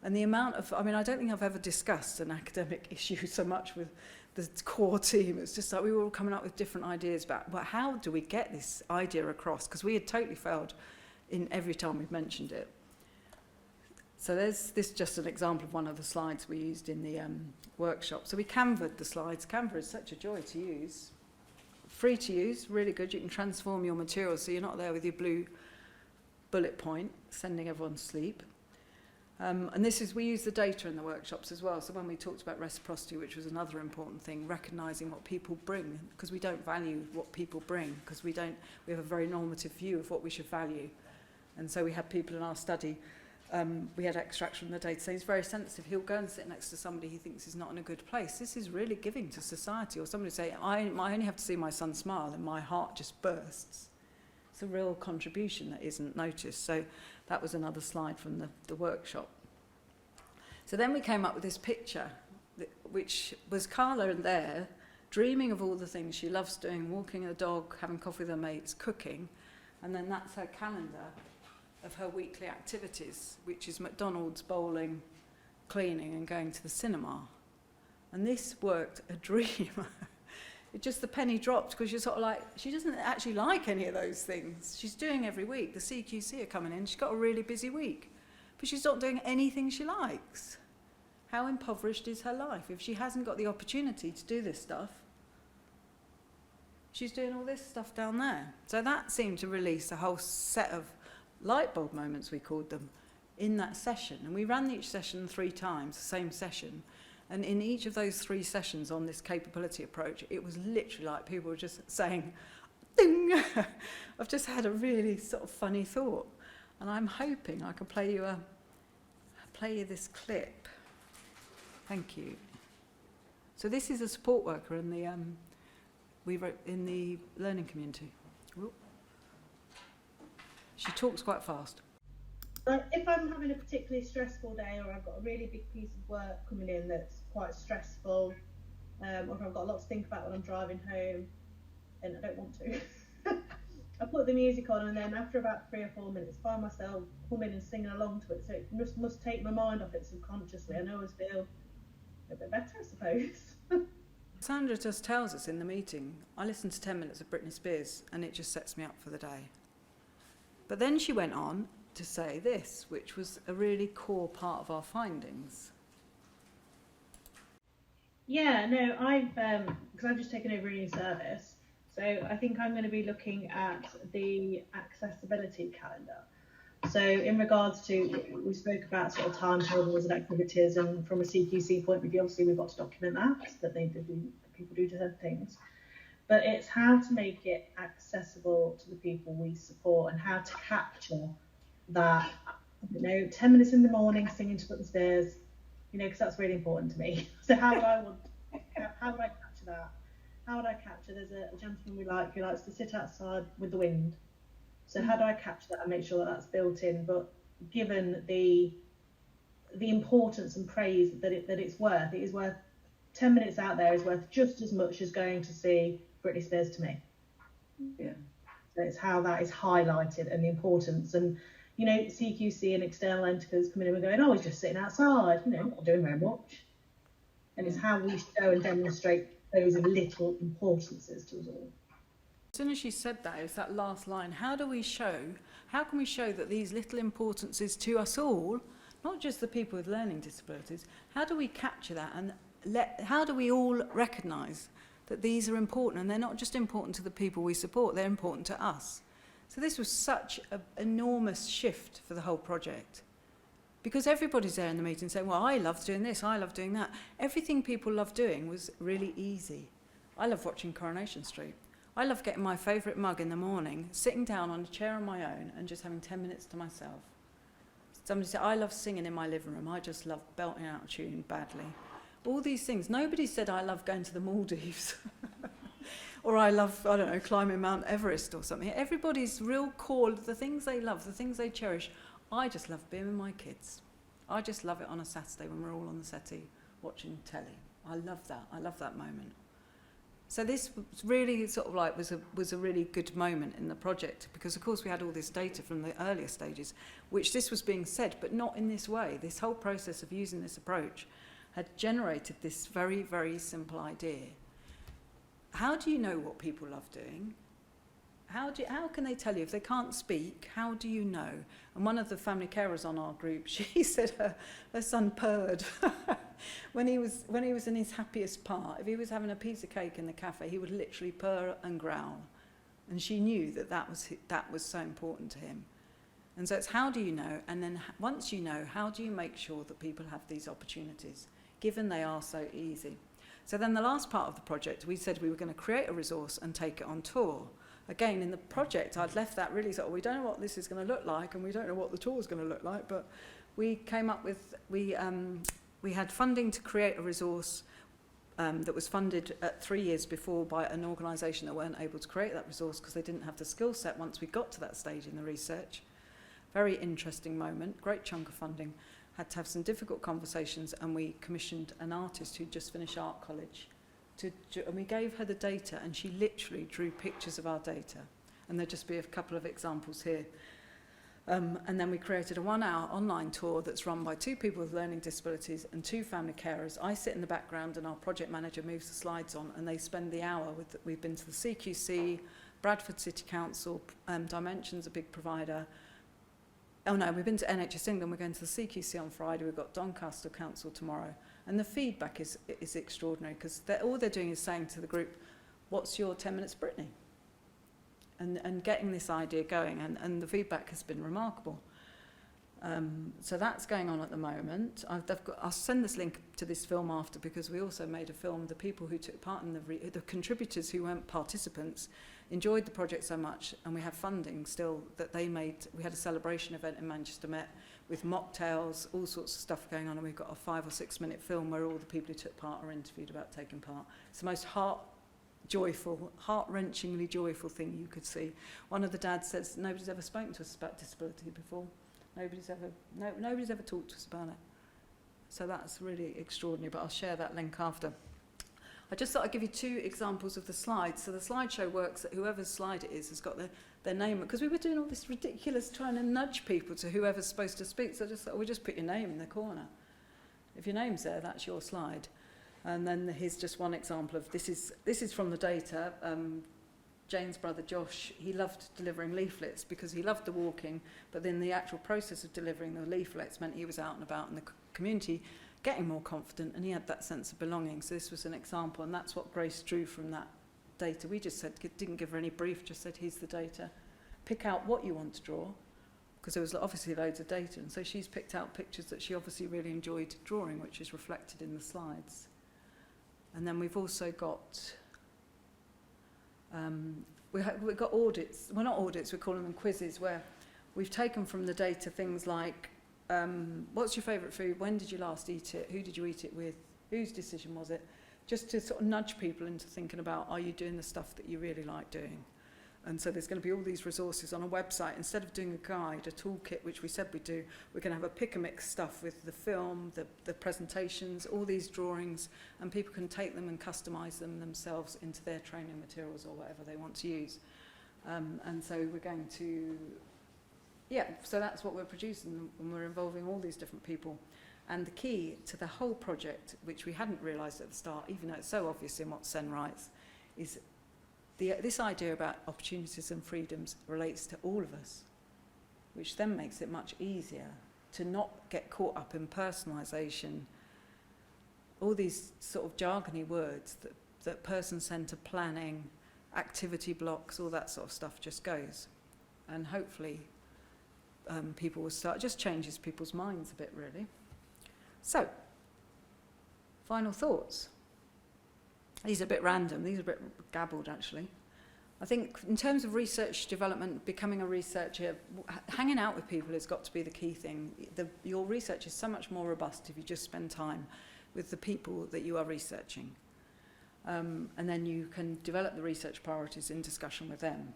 C: And the amount of, I don't think I've ever discussed an academic issue so much with the core team. It's just like we were all coming up with different ideas about, well, how do we get this idea across? Because we had totally failed in every time we've mentioned it. So there's just an example of one of the slides we used in the workshop. So we Canva'd the slides. Canva is such a joy to use. Free to use, really good. You can transform your material so you're not there with your blue bullet point, sending everyone to sleep. And we use the data in the workshops as well. So when we talked about reciprocity, which was another important thing, recognising what people bring, because we don't value what people bring, because we have a very normative view of what we should value. And so we had people in our study, we had extracts from the data saying he's very sensitive. He'll go and sit next to somebody he thinks is not in a good place. This is really giving to society. Or somebody say, I only have to see my son smile and my heart just bursts. It's a real contribution that isn't noticed. So that was another slide from the workshop. So then we came up with this picture, which was Carla in there, dreaming of all the things she loves doing, walking a dog, having coffee with her mates, cooking. And then that's her calendar of her weekly activities, which is McDonald's, bowling, cleaning and going to the cinema. And this worked a dream. it just, the penny dropped, because you're sort of like, she doesn't actually like any of those things. She's doing every week. The CQC are coming in. She's got a really busy week, but she's not doing anything she likes. How impoverished is her life if she hasn't got the opportunity to do this stuff? She's doing all this stuff down there. So that seemed to release a whole set of light bulb moments, we called them, in that session. And we ran each session 3 times, the same session. And in each of those 3 sessions on this capability approach, it was literally like people were just saying, ding! I've just had a really sort of funny thought. And I'm hoping I can play you this clip. Thank you. So this is a support worker in the learning community. Whoop. She talks quite fast.
D: If I'm having a particularly stressful day, or I've got a really big piece of work coming in that's quite stressful, or if I've got a lot to think about when I'm driving home and I don't want to, I put the music on, and then after about 3 or 4 minutes find myself humming and singing along to it, so it must take my mind off it subconsciously, and I always feel a bit better, I suppose.
C: Sandra just tells us in the meeting, I listened to 10 minutes of Britney Spears and it just sets me up for the day. But then she went on to say this, which was a really core part of our findings.
D: Yeah, no, because I've just taken over a new service, so I think I'm going to be looking at the accessibility calendar. So in regards to, we spoke about sort of timetables and activities, and from a CQC point of view, obviously we've got to document that people do certain things. But it's how to make it accessible to the people we support, and how to capture that, 10 minutes in the morning singing to Britney Spears, because that's really important to me. So how would I capture that? How would I capture, there's a gentleman we like who likes to sit outside with the wind. So how do I capture that and make sure that that's built in, but given the importance and praise that it's worth? It is worth 10 minutes out there is worth just as much as going to see Britney Spears to me. Yeah. So it's how that is highlighted and the importance. And CQC and external entities coming in and going, oh, he's just sitting outside, not doing very much. And it's how we show and demonstrate those little importances to us all.
C: As soon as she said that, it was that last line. How can we show that these little importances to us all, not just the people with learning disabilities, how do we capture that, and how do we all recognise that these are important, and they're not just important to the people we support, they're important to us. So this was such an enormous shift for the whole project, because everybody's there in the meeting saying, well, I love doing this, I love doing that. Everything people love doing was really easy. I love watching Coronation Street. I love getting my favourite mug in the morning, sitting down on a chair on my own and just having 10 minutes to myself. Somebody said, I love singing in my living room. I just love belting out a tune badly. All these things. Nobody said I love going to the Maldives or I love, I don't know, climbing Mount Everest or something. Everybody's real core, the things they love, the things they cherish. I just love being with my kids. I just love it on a Saturday when we're all on the settee watching telly. I love that. I love that moment. So this was really sort of like was a really good moment in the project, because of course we had all this data from the earlier stages, which this was being said, but not in this way. This whole process of using this approach had generated this very, very simple idea. How do you know what people love doing? How can they tell you if they can't speak? How do you know? And one of the family carers on our group, she said her son purred when he was in his happiest part. If he was having a piece of cake in the cafe, he would literally purr and growl, and she knew that was so important to him. And so it's how do you know? And then once you know, how do you make sure that people have these opportunities, given they are so easy? So then the last part of the project, we said we were going to create a resource and take it on tour. Again, in the project, I'd left that really sort of, we don't know what this is going to look like, and we don't know what the tour is going to look like, but we came up with, we had funding to create a resource that was funded 3 years before by an organisation that weren't able to create that resource because they didn't have the skill set once we got to that stage in the research. Very interesting moment, great chunk of funding. Had to have some difficult conversations, and we commissioned an artist who'd just finished art college. And we gave her the data, and she literally drew pictures of our data. And there'll just be a couple of examples here. And then we created a 1-hour online tour that's run by 2 people with learning disabilities and 2 family carers. I sit in the background and our project manager moves the slides on, and they spend the hour with. We've been to the CQC, Bradford City Council, Dimension's a big provider. Oh no, we've been to NHS England, we're going to the CQC on Friday, we've got Doncaster Council tomorrow. And the feedback is extraordinary, because all they're doing is saying to the group, what's your 10 minutes Brittany? And getting this idea going, and the feedback has been remarkable. So that's going on at the moment. I'll send this link to this film after, because we also made a film. The people who took part in the contributors who weren't participants enjoyed the project so much, and we have funding still that they made. We had a celebration event in Manchester Met with mocktails, all sorts of stuff going on, and we've got a 5 or 6 minute film where all the people who took part are interviewed about taking part. It's the most heart-wrenchingly joyful thing you could see. One of the dads says, nobody's ever spoken to us about disability before. Nobody's ever talked to us about it. So that's really extraordinary, but I'll share that link after. I just thought I'd give you 2 examples of the slides. So the slideshow works that whoever's slide it is has got their name, because we were doing all this ridiculous trying to nudge people to whoever's supposed to speak. So I just thought, we just put your name in the corner. If your name's there, that's your slide. And then here's just one example of this is from the data. Jane's brother Josh, he loved delivering leaflets because he loved the walking, but then the actual process of delivering the leaflets meant he was out and about in the community getting more confident, and he had that sense of belonging. So this was an example, and that's what Grace drew from that data. We just said, didn't give her any brief, just said, here's the data. Pick out what you want to draw, because there was obviously loads of data, and so she's picked out pictures that she obviously really enjoyed drawing, which is reflected in the slides. And then we've also got, we've got audits. Well, not audits, we're calling them quizzes, where we've taken from the data things like, what's your favourite food? When did you last eat it? Who did you eat it with? Whose decision was it? Just to sort of nudge people into thinking about, are you doing the stuff that you really like doing? And so there's going to be all these resources on a website. Instead of doing a guide, a toolkit, which we said we'd do, we're going to have a pick-a-mix stuff with the film, the presentations, all these drawings, and people can take them and customise them themselves into their training materials or whatever they want to use. And so we're going to, so that's what we're producing, and we're involving all these different people. And the key to the whole project, which we hadn't realised at the start, even though it's so obvious in what Sen writes, is this idea about opportunities and freedoms relates to all of us, which then makes it much easier to not get caught up in personalisation, all these sort of jargony words that person-centred planning, activity blocks, all that sort of stuff just goes. And hopefully people will start, just changes people's minds a bit, really. So, final thoughts. These are a bit random, these are a bit gabbled actually. I think in terms of research development, becoming a researcher, hanging out with people has got to be the key thing. Your research is so much more robust if you just spend time with the people that you are researching. And then you can develop the research priorities in discussion with them.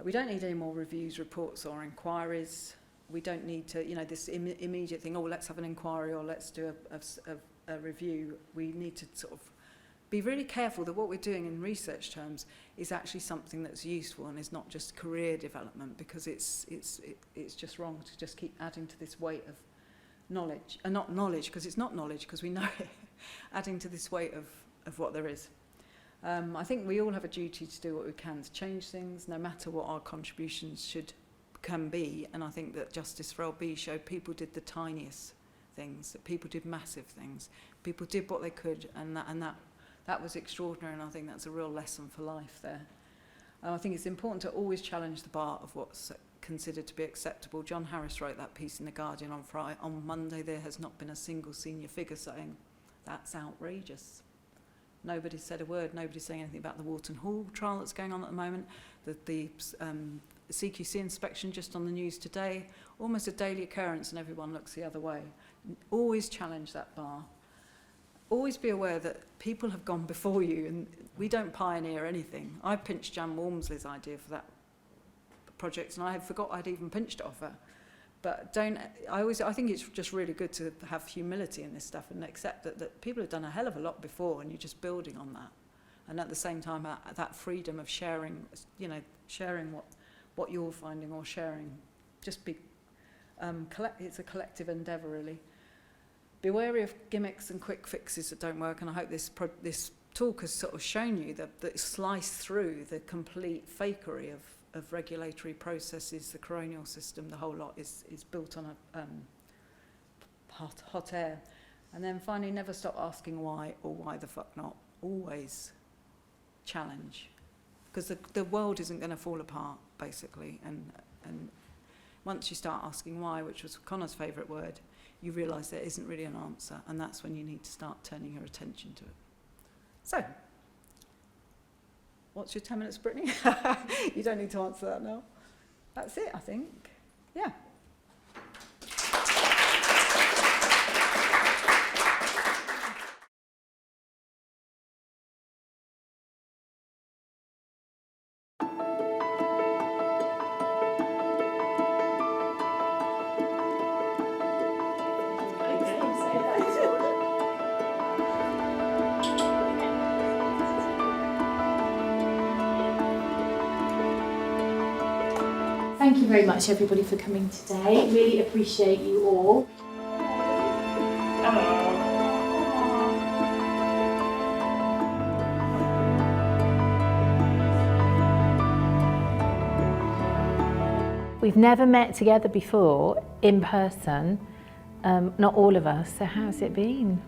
C: We don't need any more reviews, reports or inquiries. We don't need to, this immediate thing, let's have an inquiry or let's do a review. We need to sort of be really careful that what we're doing in research terms is actually something that's useful and is not just career development, because it's just wrong to just keep adding to this weight of knowledge, and not knowledge because it's not knowledge because we know it, adding to this weight of what there is. I think we all have a duty to do what we can to change things, no matter what our contributions can be, and I think that Justice for LB showed people did the tiniest things, that people did massive things, people did what they could, and that was extraordinary, and I think that's a real lesson for life there. I think it's important to always challenge the bar of what's considered to be acceptable. John Harris wrote that piece in The Guardian on Friday. On Monday, there has not been a single senior figure saying, that's outrageous. Nobody said a word. Nobody's saying anything about the Wharton Hall trial that's going on at the moment. The CQC inspection just on the news today. Almost a daily occurrence, and everyone looks the other way. Always challenge that bar. Always be aware that people have gone before you, and we don't pioneer anything. I pinched Jan Walmsley's idea for that project, and I forgot I'd even pinched it off her. But I think it's just really good to have humility in this stuff and accept that people have done a hell of a lot before, and you're just building on that. And at the same time, that freedom of sharing, sharing what you're finding, or sharing just be, it's a collective endeavour really. Be wary of gimmicks and quick fixes that don't work, and I hope this talk has sort of shown you that slice through the complete fakery of regulatory processes, the coronial system, the whole lot is built on a hot air. And then finally, never stop asking why or why the fuck not. Always challenge, because the world isn't going to fall apart basically, and once you start asking why, which was Connor's favourite word, you realise there isn't really an answer, and that's when you need to start turning your attention to it. So, what's your 10 minutes, Brittany? You don't need to answer that now. That's it, I think. Yeah.
E: Thank you very much, everybody, for coming today. Really appreciate you all. We've never met together before in person, not all of us, so how's it been?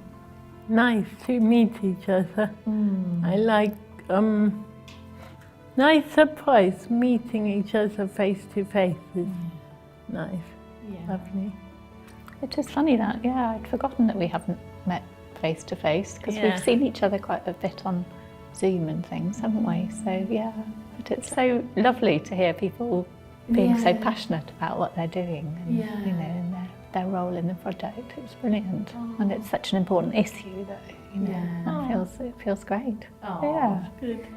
F: Nice to meet each other. I like nice surprise meeting each other face to face is nice.
E: Yeah.
F: Lovely.
G: It is funny that, yeah, I'd forgotten that we haven't met face to face because
F: Yeah.
G: we've seen each other quite a bit on Zoom and things, haven't we? So yeah, but it's so lovely to hear people being so passionate about what they're doing and you know, and their role in the project. It's brilliant, and it's such an important issue that you know it feels great. Yeah.
F: Good.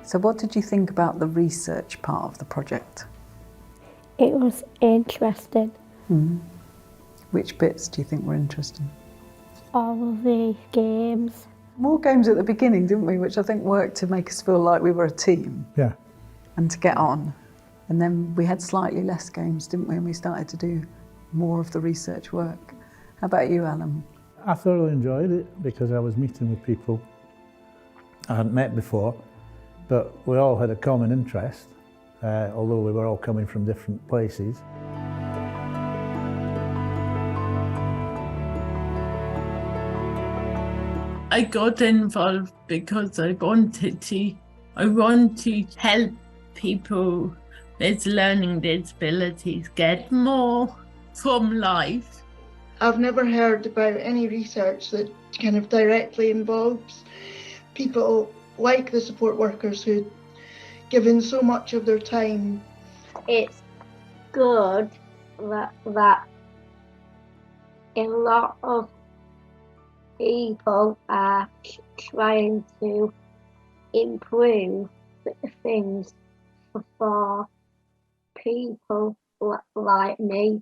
C: So what did you think about the research part of the project?
H: It was interesting.
C: Which bits do you think were interesting?
H: All of the games.
C: More games at the beginning, didn't we? Which I think worked to make us feel like we were a team.
I: Yeah.
C: And to get on. And then we had slightly less games, didn't we? And we started to do more of the research work. How about you, Alan?
I: I thoroughly enjoyed it because I was meeting with people I hadn't met before, but we all had a common interest, although we were all coming from different places.
F: I got involved because I wanted to help people with learning disabilities get more from life.
J: I've never heard about any research that kind of directly involves people like the support workers who've given so much of their time.
H: It's good that a lot of people are trying to improve things for people like me.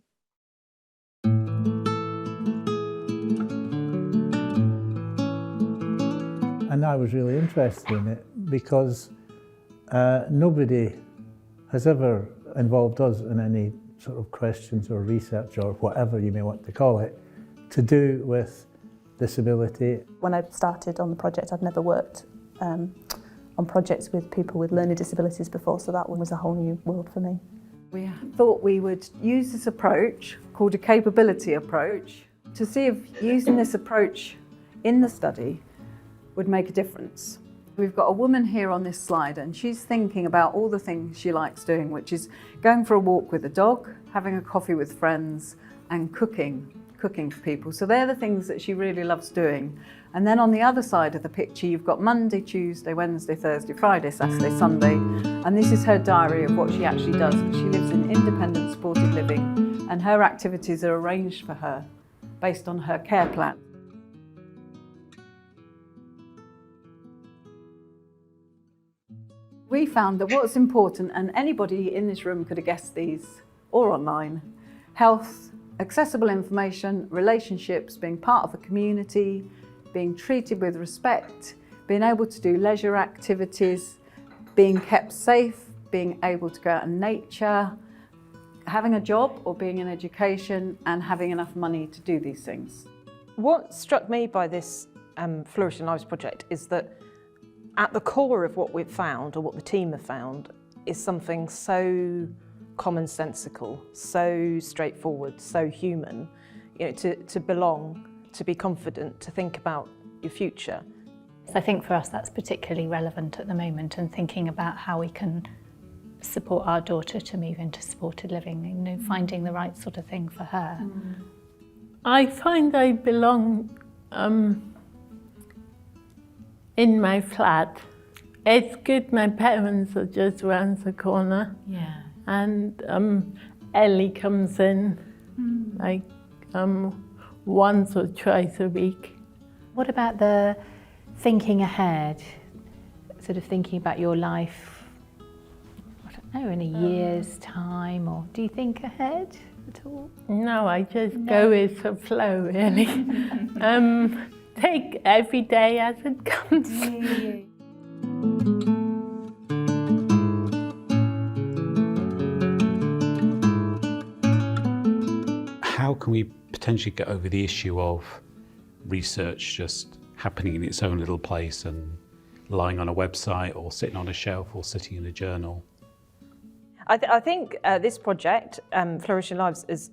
I: And I was really interested in it because nobody has ever involved us in any sort of questions or research or whatever you may want to call it to do with disability.
K: When I started on the project, I'd never worked on projects with people with learning disabilities before, so that one was a whole new world for me.
C: We thought we would use this approach, called a capability approach, to see if using this approach in the study would make a difference. We've got a woman here on this slide and she's thinking about all the things she likes doing, which is going for a walk with a dog, having a coffee with friends and cooking for people. So they're the things that she really loves doing. And then on the other side of the picture, you've got Monday, Tuesday, Wednesday, Thursday, Friday, Saturday, Sunday. And this is her diary of what she actually does. She lives in independent supported living and her activities are arranged for her based on her care plan. We found that what's important, and anybody in this room could have guessed these or online, health, accessible information, relationships, being part of a community, being treated with respect,
L: being able to do leisure activities, being kept safe, being able to go out in nature, having a job or being in education, and having enough money to do these things.
M: What struck me by this Flourishing Lives project is that at the core of what we've found, or what the team have found, is something so commonsensical, so straightforward, so human. You know, to belong, to be confident, to think about your future.
G: So I think for us that's particularly relevant at the moment, and thinking about how we can support our daughter to move into supported living, you know, finding the right sort of thing for her.
F: I find I belong in my flat. It's good my parents are just around the corner.
E: Yeah.
F: And Ellie comes in like once or twice a week.
E: What about the thinking ahead, sort of thinking about your life, I don't know, in a year's time, or do you think ahead at all?
F: No, I just go with the flow, really. Take every day as it comes.
N: How can we potentially get over the issue of research just happening in its own little place and lying on a website or sitting on a shelf or sitting in a journal?
M: I think this project, Flourishing Lives, has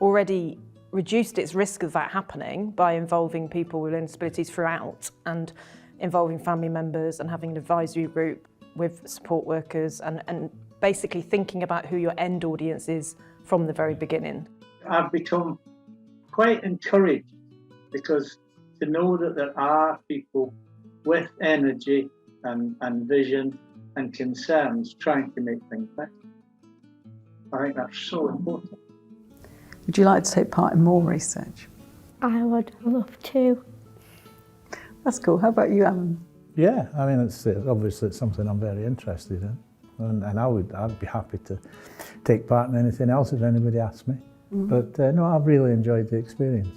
M: already reduced its risk of that happening by involving people with learning disabilities throughout, and involving family members, and having an advisory group with support workers, and basically thinking about who your end audience is from the very beginning.
O: I've become quite encouraged, because to know that there are people with energy and vision and concerns trying to make things better. I think that's so important.
C: Would you like to take part in more research?
H: I would love to.
C: That's cool. How about you, Alan?
I: Yeah, I mean, it's obviously it's something I'm very interested in, and I'd be happy to take part in anything else if anybody asked me. But no, I've really enjoyed the experience.